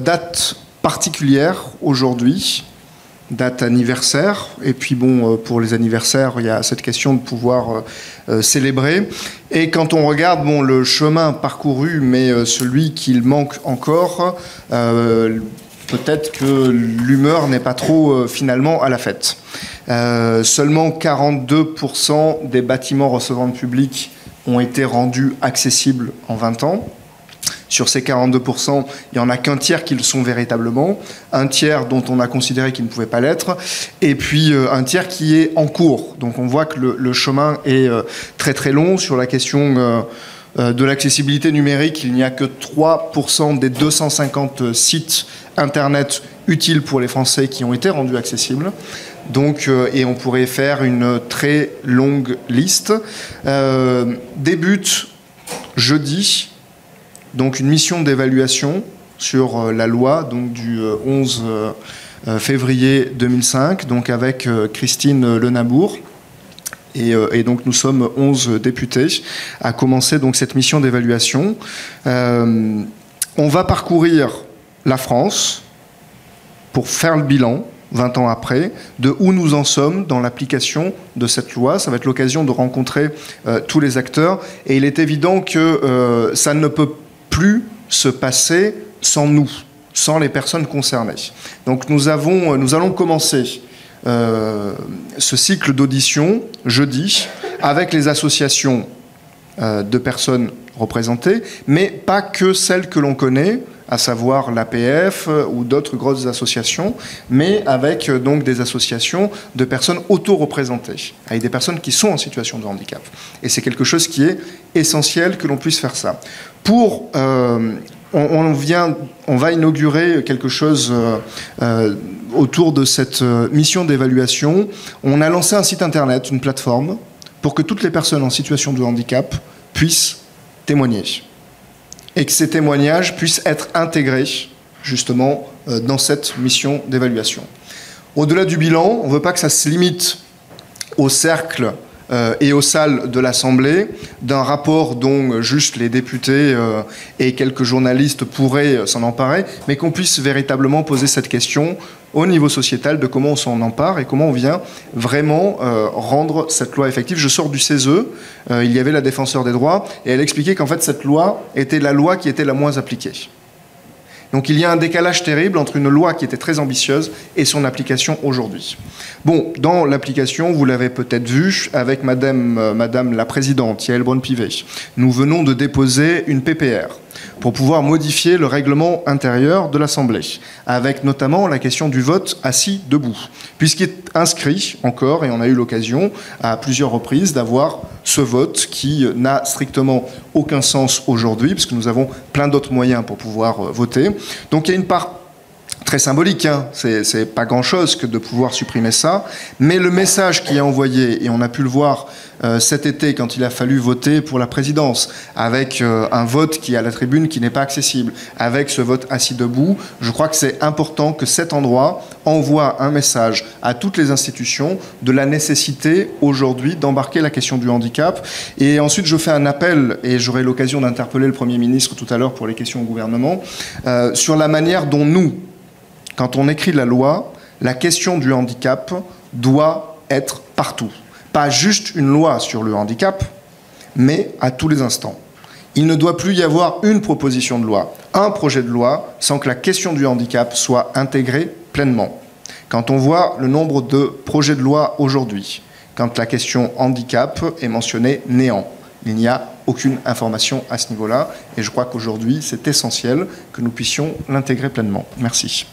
Date particulière aujourd'hui, date anniversaire, et puis bon, pour les anniversaires, il y a cette question de pouvoir célébrer. Et quand on regarde le chemin parcouru, mais celui qu'il manque encore, peut-être que l'humeur n'est pas trop finalement à la fête. Seulement 42% des bâtiments recevant le public ont été rendus accessibles en 20 ans. Sur ces 42%, il n'y en a qu'un tiers qui le sont véritablement, un tiers dont on a considéré qu'ils ne pouvaient pas l'être, et puis un tiers qui est en cours. Donc on voit que le chemin est très très long. Sur la question de l'accessibilité numérique, il n'y a que 3% des 250 sites Internet utiles pour les Français qui ont été rendus accessibles. Donc, et on pourrait faire une très longue liste. Débute jeudi donc une mission d'évaluation sur la loi donc du 11 février 2005, donc avec Christine Lenabour. Et donc nous sommes 11 députés à commencer donc cette mission d'évaluation. On va parcourir la France pour faire le bilan 20 ans après, de où nous en sommes dans l'application de cette loi. Ça va être l'occasion de rencontrer tous les acteurs. Et il est évident que ça ne peut plus se passer sans nous, sans les personnes concernées. Donc nous allons commencer ce cycle d'audition jeudi avec les associations de personnes représentées, mais pas que celles que l'on connaît, à savoir l'APF ou d'autres grosses associations, mais avec donc des associations de personnes auto-représentées, avec des personnes qui sont en situation de handicap. Et c'est quelque chose qui est essentiel que l'on puisse faire ça. On va inaugurer quelque chose autour de cette mission d'évaluation. On a lancé un site internet, une plateforme, pour que toutes les personnes en situation de handicap puissent témoigner. Et que ces témoignages puissent être intégrés, justement, dans cette mission d'évaluation. Au-delà du bilan, on ne veut pas que ça se limite au cercle et aux salles de l'Assemblée, d'un rapport dont juste les députés et quelques journalistes pourraient s'en emparer, mais qu'on puisse véritablement poser cette question au niveau sociétal de comment on s'en empare et comment on vient vraiment rendre cette loi effective. Je sors du CESE, il y avait la défenseur des droits, et elle expliquait qu'en fait cette loi était la loi qui était la moins appliquée. Donc il y a un décalage terrible entre une loi qui était très ambitieuse et son application aujourd'hui. Bon, dans l'application, vous l'avez peut-être vu, avec Madame la Présidente, Yaël Braun-Pivet, nous venons de déposer une PPR pour pouvoir modifier le règlement intérieur de l'Assemblée, avec notamment la question du vote assis debout, puisqu'il est inscrit encore, et on a eu l'occasion à plusieurs reprises d'avoir ce vote qui n'a strictement aucun sens aujourd'hui, puisque nous avons plein d'autres moyens pour pouvoir voter. Donc il y a une part très symbolique, hein. C'est pas grand-chose que de pouvoir supprimer ça, mais le message qui est envoyé, et on a pu le voir cet été quand il a fallu voter pour la présidence, avec un vote qui est à la tribune qui n'est pas accessible, avec ce vote assis debout, je crois que c'est important que cet endroit envoie un message à toutes les institutions de la nécessité aujourd'hui d'embarquer la question du handicap. Et ensuite je fais un appel, et j'aurai l'occasion d'interpeller le Premier ministre tout à l'heure pour les questions au gouvernement, sur la manière dont nous, quand on écrit la loi, la question du handicap doit être partout. Pas juste une loi sur le handicap, mais à tous les instants. Il ne doit plus y avoir une proposition de loi, un projet de loi, sans que la question du handicap soit intégrée pleinement. Quand on voit le nombre de projets de loi aujourd'hui, quand la question handicap est mentionnée néant, il n'y a aucune information à ce niveau-là, et je crois qu'aujourd'hui, c'est essentiel que nous puissions l'intégrer pleinement. Merci.